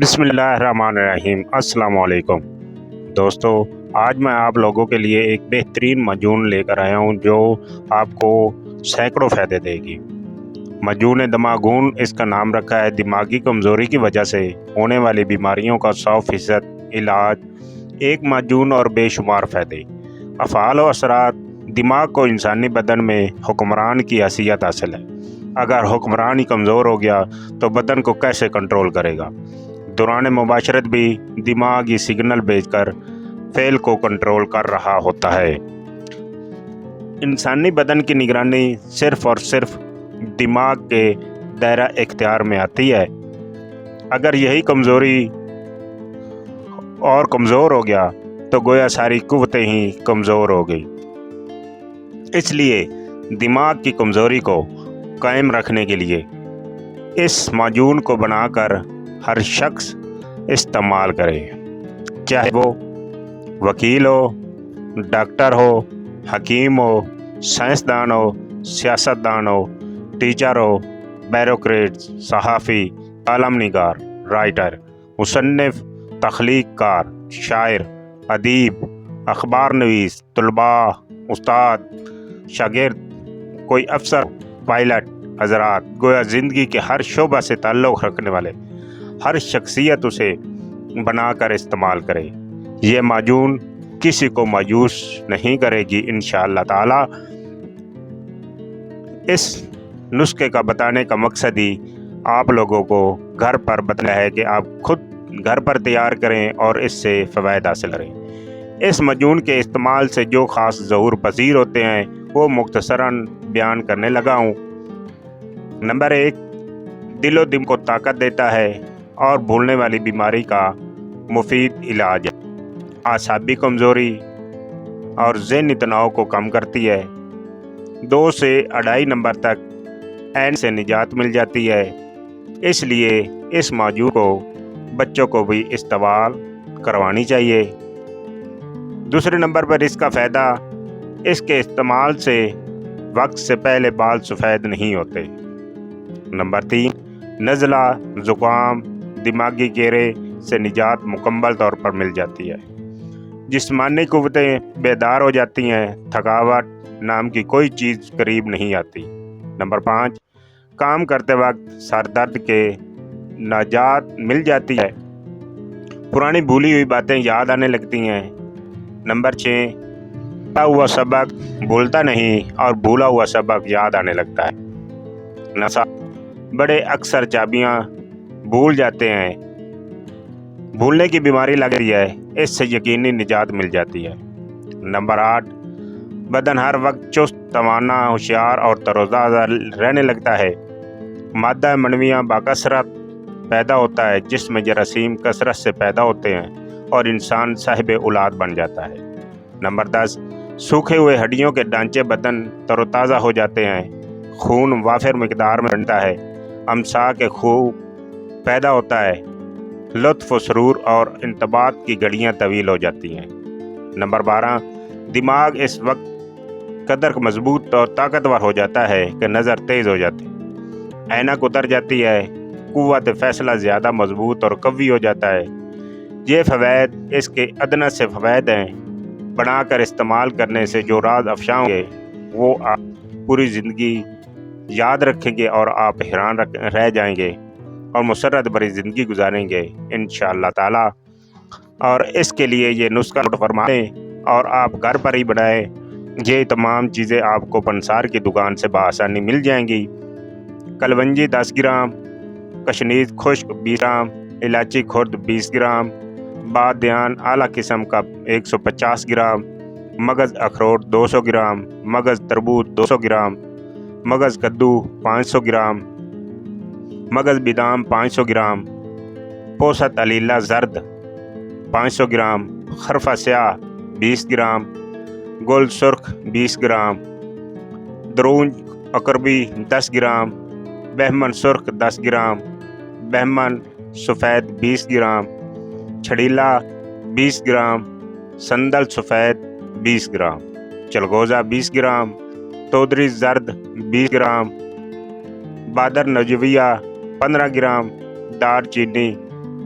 بسم اللہ الرحمن الرحیم۔ السلام علیکم دوستو، آج میں آپ لوگوں کے لیے ایک بہترین معجون لے کر آیا ہوں جو آپ کو سینکڑوں فائدے دے گی۔ معجون دماغون اس کا نام رکھا ہے۔ دماغی کمزوری کی وجہ سے ہونے والی بیماریوں کا 100% علاج، ایک معجون اور بے شمار فائدے، افعال و اثرات۔ دماغ کو انسانی بدن میں حکمران کی حیثیت حاصل ہے۔ اگر حکمران ہی کمزور ہو گیا تو بدن کو کیسے کنٹرول کرے گا؟ دوران مباشرت بھی دماغ یہ سگنل بھیج کر فعل کو کنٹرول کر رہا ہوتا ہے۔ انسانی بدن کی نگرانی صرف اور صرف دماغ کے دائرہ اختیار میں آتی ہے۔ اگر یہی کمزور ہو گیا تو گویا ساری قوتیں ہی کمزور ہو گئی۔ اس لیے دماغ کی کمزوری کو قائم رکھنے کے لیے اس معجون کو بنا کر ہر شخص استعمال کرے، چاہے وہ وکیل ہو، ڈاکٹر ہو، حکیم ہو، سائنسدان ہو، سیاستدان ہو، ٹیچر ہو، بیوروکریٹ، صحافی، کالم نگار، رائٹر، مصنف، تخلیق کار، شاعر، ادیب، اخبار نویس، طلباء، استاد، شاگرد، کوئی افسر، پائلٹ حضرات، گویا زندگی کے ہر شعبہ سے تعلق رکھنے والے ہر شخصیت اسے بنا کر استعمال کرے۔ یہ معجون کسی کو مایوس نہیں کرے گی انشاءاللہ تعالی۔ اس نسخے کا بتانے کا مقصد ہی آپ لوگوں کو گھر پر بتانا ہے کہ آپ خود گھر پر تیار کریں اور اس سے فوائد حاصل کریں۔ اس معجون کے استعمال سے جو خاص ظہور پذیر ہوتے ہیں وہ مختصراً بیان کرنے لگا ہوں۔ نمبر 1، دل و دم کو طاقت دیتا ہے اور بھولنے والی بیماری کا مفید علاج ہے۔ اعصابی کمزوری اور ذہنی تناؤ کو کم کرتی ہے۔ 2 سے 2.5 نمبر تک عین سے نجات مل جاتی ہے۔ اس لیے اس معجون کو بچوں کو بھی استعمال کروانی چاہیے۔ دوسرے نمبر پر اس کا فائدہ، اس کے استعمال سے وقت سے پہلے بال سفید نہیں ہوتے۔ نمبر 3، نزلہ، زکام، دماغی گیرے سے نجات مکمل طور پر مل جاتی ہے۔ جسمانی قوتیں بیدار ہو جاتی ہیں، تھکاوٹ نام کی کوئی چیز قریب نہیں آتی۔ نمبر 5، کام کرتے وقت سر درد کے نجات مل جاتی ہے، پرانی بھولی ہوئی باتیں یاد آنے لگتی ہیں۔ نمبر 6، پڑھا ہوا سبق بھولتا نہیں اور بھولا ہوا سبق یاد آنے لگتا ہے۔ نسا بڑے اکثر چابیاں بھول جاتے ہیں، بھولنے کی بیماری لگ رہی ہے، اس سے یقینی نجات مل جاتی ہے۔ نمبر 8، بدن ہر وقت چست، توانا، ہوشیار اور تر و تازہ رہنے لگتا ہے۔ مادہ منویہ بکثرت پیدا ہوتا ہے، جسم میں جراثیم کثرت سے پیدا ہوتے ہیں اور انسان صاحب اولاد بن جاتا ہے۔ نمبر 10، سوکھے ہوئے ہڈیوں کے ڈھانچے بدن تر و تازہ ہو جاتے ہیں، خون وافر مقدار میں بنتا ہے، امساک کے خون پیدا ہوتا ہے، لطف و سرور اور انتباہات کی گھڑیاں طویل ہو جاتی ہیں۔ نمبر 12، دماغ اس وقت قدر مضبوط اور طاقتور ہو جاتا ہے کہ نظر تیز ہو جاتی ہے، اینک اتر جاتی ہے، قوت فیصلہ زیادہ مضبوط اور قوی ہو جاتا ہے۔ یہ فوائد اس کے ادنیٰ سے فوائد ہیں۔ بنا کر استعمال کرنے سے جو راز افشاں ہوں گے وہ آپ پوری زندگی یاد رکھیں گے اور آپ حیران رہ جائیں گے اور مسرت بھری زندگی گزاریں گے انشاءاللہ تعالی۔ اور اس کے لیے یہ نسخہ نوٹ فرمائیں اور آپ گھر پر ہی بنائیں۔ یہ تمام چیزیں آپ کو پنسار کی دکان سے بآسانی مل جائیں گی۔ کلونجی 10 گرام، کشنیز خشک 20 گرام، الائچی خرد 20 گرام، بادیان اعلیٰ قسم کا 150 گرام، مغز اخروٹ 200 گرام، مغز تربوز 200 گرام، مغز کدو 500 گرام، مغز بادام 500 گرام، پوست علیلہ زرد 500 گرام، خرفہ سیاہ 20 گرام، گل سرخ 20 گرام، درونج اکربی 10 گرام، بہمن سرخ 10 گرام، بہمن سفید 20 گرام، چھڑیلا 20 گرام، سندل سفید 20 گرام، چلگوزہ 20 گرام، تودری زرد 20 گرام، بادر نجویہ 15 گرام، دار چینی